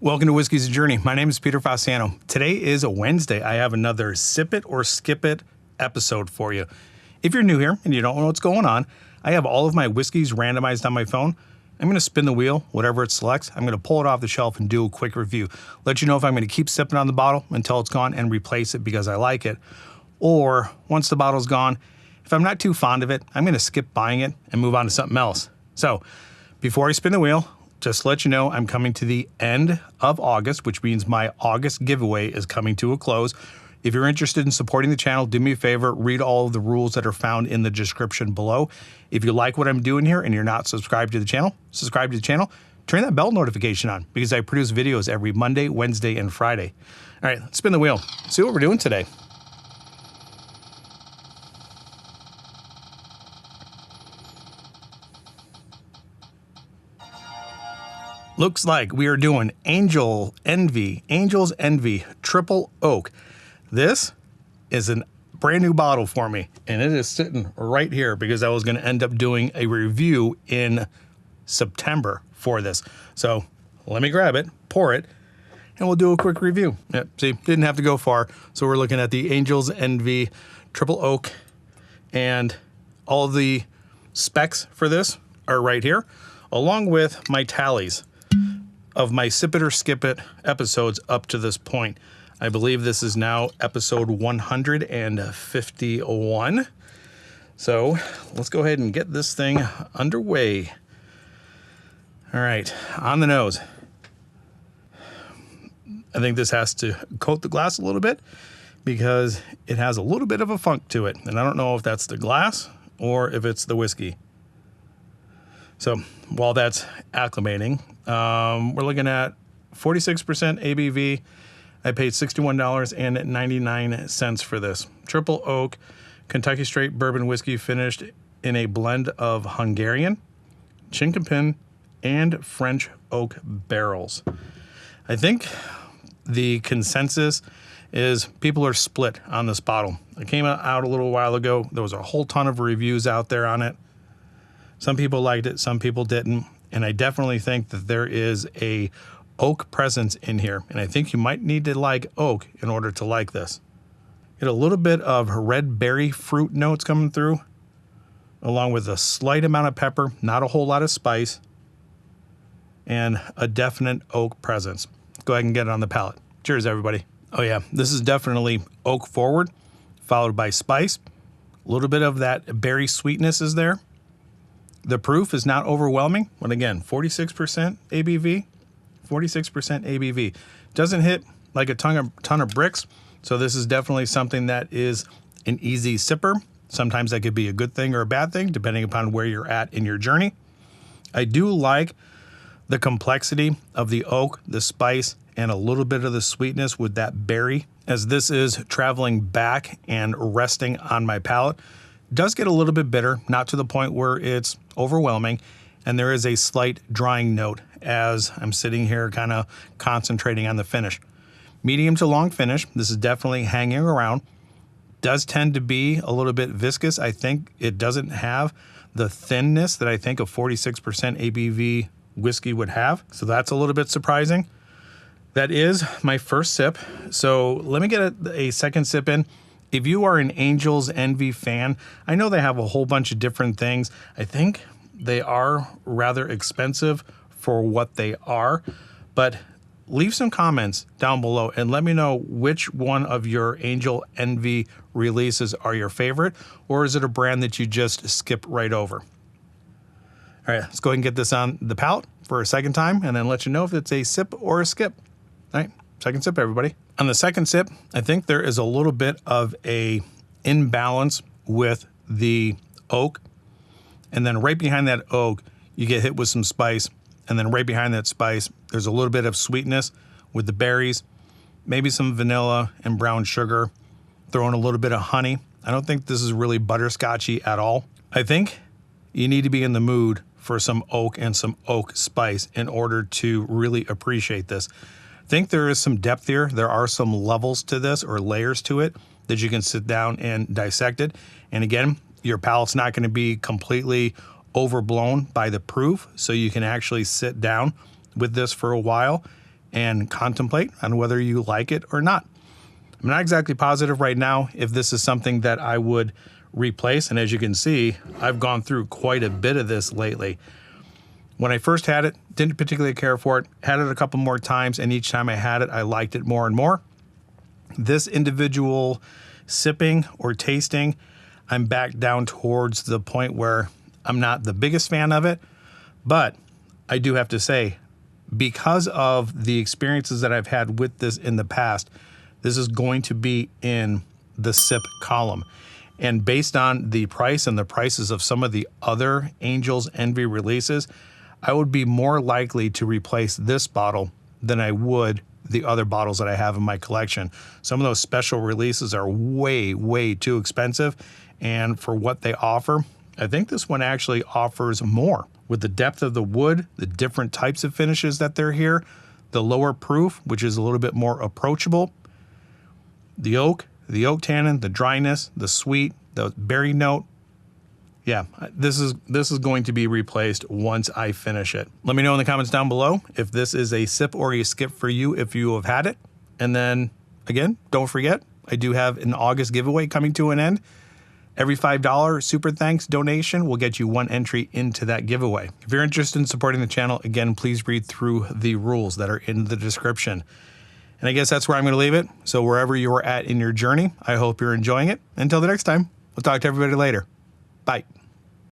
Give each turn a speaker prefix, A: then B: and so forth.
A: Welcome to Whiskey's Journey. My name is Peter Fasciano. Today is a Wednesday. I have another Sip It or Skip It episode for you. If you're new here and you don't know what's going on, I have all of my whiskeys randomized on my phone. I'm going to spin the wheel, whatever it selects. I'm going to pull it off the shelf and do a quick review. Let you know if I'm going to keep sipping on the bottle until it's gone and replace it because I like it. Or once the bottle's gone, if I'm not too fond of it, I'm going to skip buying it and move on to something else. So before I spin the wheel, just to let you know, I'm coming to the end of August, which means my August giveaway is coming to a close. If you're interested in supporting the channel, do me a favor, read all of the rules that are found in the description below. If you like what I'm doing here and you're not subscribed to the channel, subscribe to the channel, turn that bell notification on because I produce videos every Monday, Wednesday, and Friday. All right, let's spin the wheel. See what we're doing today. Looks like we are doing Angel's Envy Triple Oak. This is a brand new bottle for me, and it is sitting right here because I was going to end up doing a review in September for this. So let me grab it, pour it, and we'll do a quick review. Yep, see, didn't have to go far. So we're looking at the Angel's Envy Triple Oak, and all of the specs for this are right here, along with my tallies of my Sip It or Skip It episodes up to this point. I believe this is now episode 151. So let's go ahead and get this thing underway. All right, on the nose. I think this has to coat the glass a little bit because it has a little bit of a funk to it. And I don't know if that's the glass or if it's the whiskey. So while that's acclimating, we're looking at 46% ABV. I paid $61.99 for this. Triple Oak, Kentucky Straight Bourbon Whiskey finished in a blend of Hungarian, Chinkapin, and French oak barrels. I think the consensus is people are split on this bottle. It came out a little while ago. There was a whole ton of reviews out there on it. Some people liked it, some people didn't. And I definitely think that there is a oak presence in here. And I think you might need to like oak in order to like this. Get a little bit of red berry fruit notes coming through, along with a slight amount of pepper, not a whole lot of spice, and a definite oak presence. Go ahead and get it on the palate. Cheers, everybody. Oh yeah, this is definitely oak forward, followed by spice. A little bit of that berry sweetness is there. The proof is not overwhelming. But again, 46% ABV, 46% ABV. Doesn't hit like a ton of bricks. So this is definitely something that is an easy sipper. Sometimes that could be a good thing or a bad thing, depending upon where you're at in your journey. I do like the complexity of the oak, the spice, and a little bit of the sweetness with that berry. As this is traveling back and resting on my palate, does get a little bit bitter, not to the point where it's overwhelming, and there is a slight drying note as I'm sitting here kind of concentrating on the finish. Medium to long finish. This is definitely hanging around. Does tend to be a little bit viscous. I think it doesn't have the thinness that I think a 46% ABV whiskey would have, so that's a little bit surprising. That is my first sip, so let me get a second sip in. If you are an Angel's Envy fan, I know they have a whole bunch of different things. I think they are rather expensive for what they are, but leave some comments down below and let me know which one of your Angel Envy releases are your favorite, or is it a brand that you just skip right over? All right, let's go ahead and get this on the palate for a second time and then let you know if it's a sip or a skip. All right, second sip, everybody. On the second sip, I think there is a little bit of a imbalance with the oak. And then right behind that oak, you get hit with some spice. And then right behind that spice, there's a little bit of sweetness with the berries, maybe some vanilla and brown sugar, throw in a little bit of honey. I don't think this is really butterscotchy at all. I think you need to be in the mood for some oak and some oak spice in order to really appreciate this. I think there is some depth here. There are some levels to this or layers to it that you can sit down and dissect it. And again, your palate's not going to be completely overblown by the proof, so you can actually sit down with this for a while and contemplate on whether you like it or not. I'm not exactly positive right now if this is something that I would replace. And as you can see, I've gone through quite a bit of this lately. When I first had it, didn't particularly care for it, had it a couple more times, and each time I had it, I liked it more and more. This individual sipping or tasting, I'm back down towards the point where I'm not the biggest fan of it, but I do have to say, because of the experiences that I've had with this in the past, this is going to be in the sip column. And based on the price and the prices of some of the other Angel's Envy releases, I would be more likely to replace this bottle than I would the other bottles that I have in my collection. Some of those special releases are way, way too expensive. And for what they offer, I think this one actually offers more. With the depth of the wood, the different types of finishes that they're here, the lower proof, which is a little bit more approachable, the oak tannin, the dryness, the sweet, the berry note. Yeah, this is going to be replaced once I finish it. Let me know in the comments down below if this is a sip or a skip for you if you have had it. And then, again, don't forget, I do have an August giveaway coming to an end. Every $5 super thanks donation will get you one entry into that giveaway. If you're interested in supporting the channel, again, please read through the rules that are in the description. And I guess that's where I'm going to leave it. So wherever you're at in your journey, I hope you're enjoying it. Until the next time, we'll talk to everybody later. Bye.